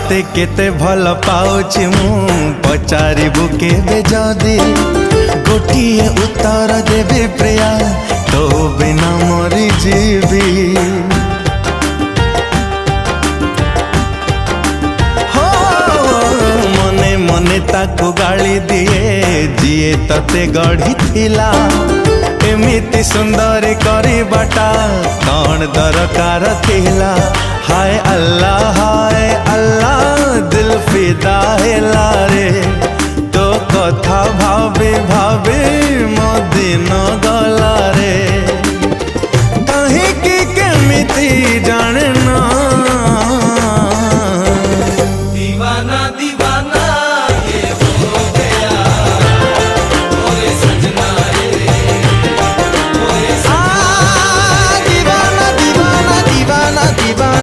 तते केते भल पाउछि मु पचारिबु केबे जदी गोटिए उत्तर देबे प्रिया तो बिना मरी जीवी हो मने मने ताकू गाली दिए जिए तते गढ़ी थिला एमिति सुंदर करिबाटा कौन दरकार थिला। हाय अल्लाह दिल फिदा हेला रे तो कथा